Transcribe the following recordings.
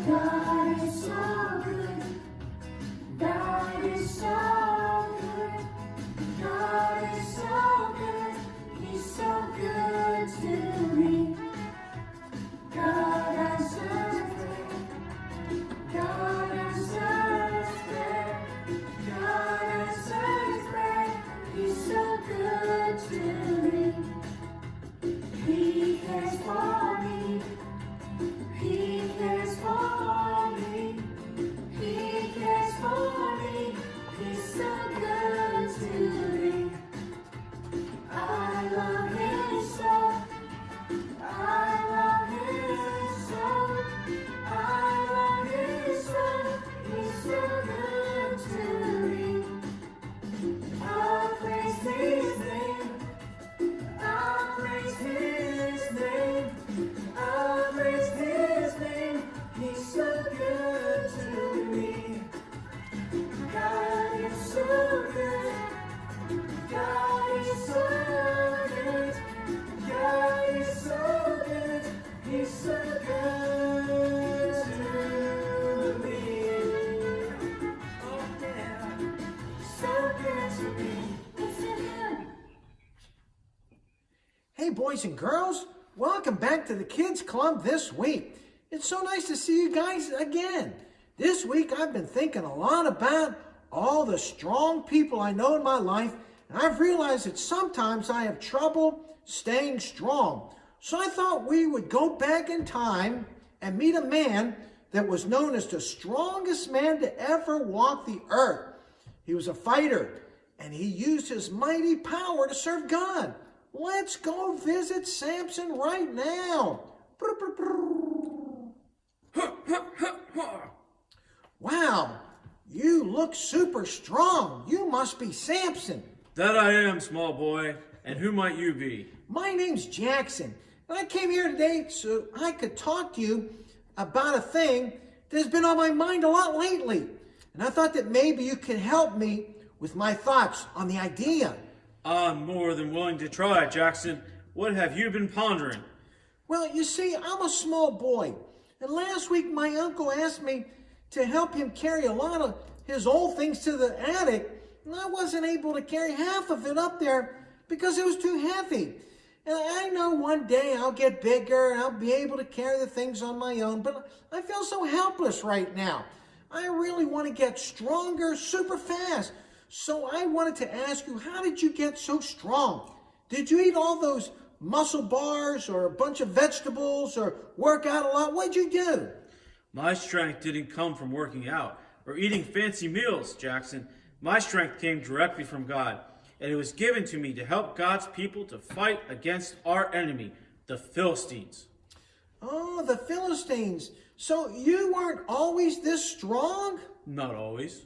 God is so good. God is so good. God is so good. He's so good to me. God answers prayer. God answers prayer. God answers prayer. He's so good to me. He cares for me. He cares for me. He cares for me. He's so good to me. I love him so. I love him so. I love him so. He's so good to me. I'll praise his name. I'll praise his name. I'll praise his name. He's so good to me. God is so good. God is so good. God is so good. He's so good to me. Oh yeah. So good to me. It's so good. Hey boys and girls, welcome back to the Kids Club this week. It's so nice to see you guys again. This week I've been thinking a lot about all the strong people I know in my life, and I've realized that sometimes I have trouble staying strong. So I thought we would go back in time and meet a man that was known as the strongest man to ever walk the earth. He was a fighter, and he used his mighty power to serve God. Let's go visit Samson right now. Wow, you look super strong. You must be Samson. That I am, small boy. And who might you be? My name's Jackson, and I came here today so I could talk to you about a thing that's been on my mind a lot lately. And I thought that maybe you could help me with my thoughts on the idea. I'm more than willing to try, Jackson. What have you been pondering? Well, you see, I'm a small boy, and last week my uncle asked me to help him carry a lot of his old things to the attic, and I wasn't able to carry half of it up there because it was too heavy. And I know one day I'll get bigger and I'll be able to carry the things on my own, but I feel so helpless right now. I really want to get stronger super fast. So I wanted to ask you, how did you get so strong? Did you eat all those muscle bars or a bunch of vegetables or work out a lot? What'd you do? My strength didn't come from working out or eating fancy meals, Jackson. My strength came directly from God, and it was given to me to help God's people to fight against our enemy, the Philistines. Oh, the Philistines. So you weren't always this strong? Not always.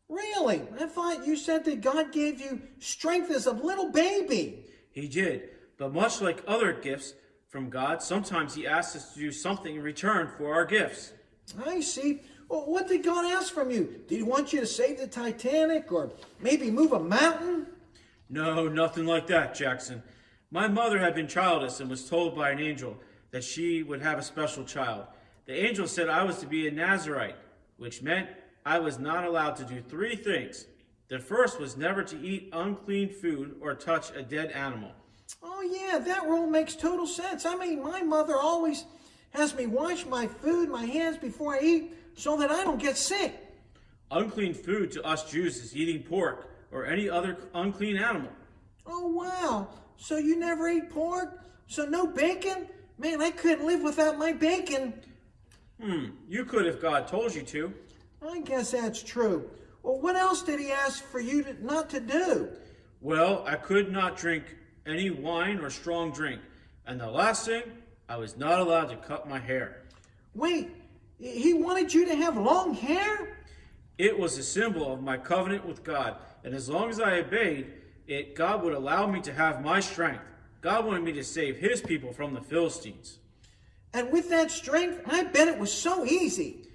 Really? I thought you said that God gave you strength as a little baby. He did, but much like other gifts from God, sometimes he asks us to do something in return for our gifts. I see. Well, what did God ask from you? Did he want you to save the Titanic or maybe move a mountain? No, nothing like that, Jackson. My mother had been childless and was told by an angel that she would have a special child. The angel said I was to be a Nazirite, which meant I was not allowed to do three things. The first was never to eat unclean food or touch a dead animal. Oh yeah, that rule makes total sense. I mean, my mother always has me wash my food, my hands before I eat so that I don't get sick. Unclean food to us Jews is eating pork or any other unclean animal. Oh wow, so you never eat pork? So no bacon? Man, I couldn't live without my bacon. You could if God told you to. I guess that's true. Well, what else did he ask for you not to do? Well, I could not drink any wine or strong drink. And the last thing, I was not allowed to cut my hair. Wait, he wanted you to have long hair? It was a symbol of my covenant with God. And as long as I obeyed it, God would allow me to have my strength. God wanted me to save his people from the Philistines. And with that strength, I bet it was so easy.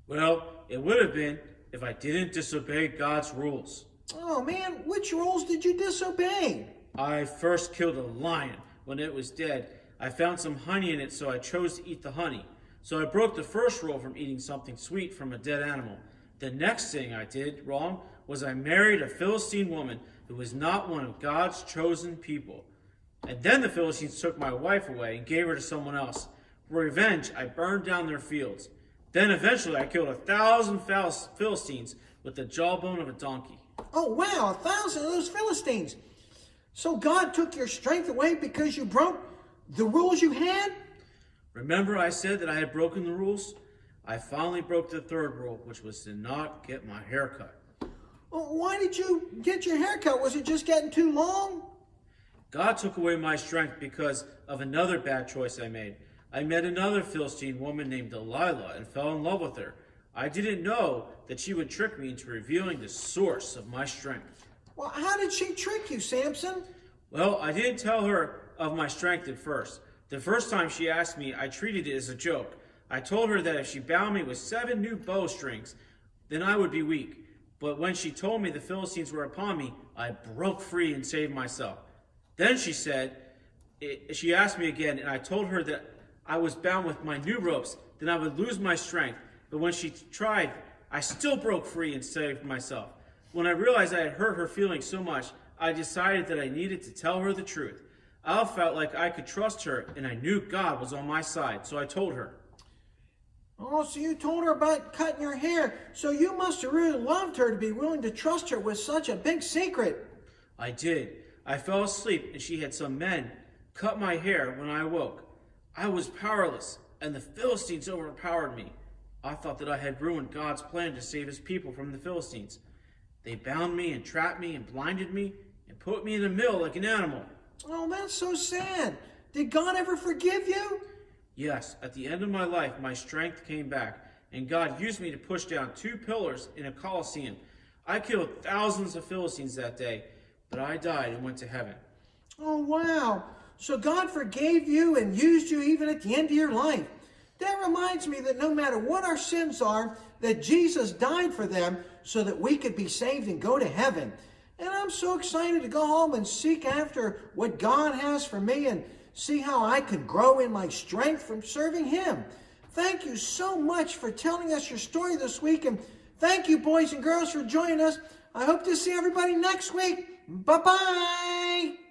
Well, it would have been if I didn't disobey God's rules. Oh man, which rules did you disobey? I first killed a lion when it was dead. I found some honey in it, so I chose to eat the honey. So I broke the first rule from eating something sweet from a dead animal. The next thing I did wrong was I married a Philistine woman who was not one of God's chosen people. And then the Philistines took my wife away and gave her to someone else. For revenge, I burned down their fields. Then eventually I killed 1,000 Philistines with the jawbone of a donkey. Oh, wow, 1,000 of those Philistines. So God took your strength away because you broke the rules you had? Remember I said that I had broken the rules? I finally broke the third rule, which was to not get my hair cut. Well, why did you get your hair cut? Was it just getting too long? God took away my strength because of another bad choice I made. I met another Philistine woman named Delilah and fell in love with her. I didn't know that she would trick me into revealing the source of my strength. Well, how did she trick you, Samson? Well, I didn't tell her of my strength at first. The first time she asked me, I treated it as a joke. I told her that if she bound me with 7 new bowstrings, then I would be weak. But when she told me the Philistines were upon me, I broke free and saved myself. Then she asked me again, and I told her that I was bound with my new ropes, then I would lose my strength. But when she tried, I still broke free and saved myself. When I realized I had hurt her feelings so much, I decided that I needed to tell her the truth. I felt like I could trust her, and I knew God was on my side, so I told her. Oh, so you told her about cutting your hair. So you must have really loved her to be willing to trust her with such a big secret. I did. I fell asleep, and she had some men cut my hair when I awoke. I was powerless, and the Philistines overpowered me. I thought that I had ruined God's plan to save his people from the Philistines. They bound me and trapped me and blinded me and put me in a mill like an animal. Oh, that's so sad. Did God ever forgive you? Yes, at the end of my life, my strength came back, and God used me to push down 2 pillars in a Colosseum. I killed thousands of Philistines that day, but I died and went to heaven. Oh, wow. So God forgave you and used you even at the end of your life. That reminds me that no matter what our sins are, that Jesus died for them so that we could be saved and go to heaven. And I'm so excited to go home and seek after what God has for me and see how I can grow in my strength from serving him. Thank you so much for telling us your story this week. And thank you, boys and girls, for joining us. I hope to see everybody next week. Bye-bye.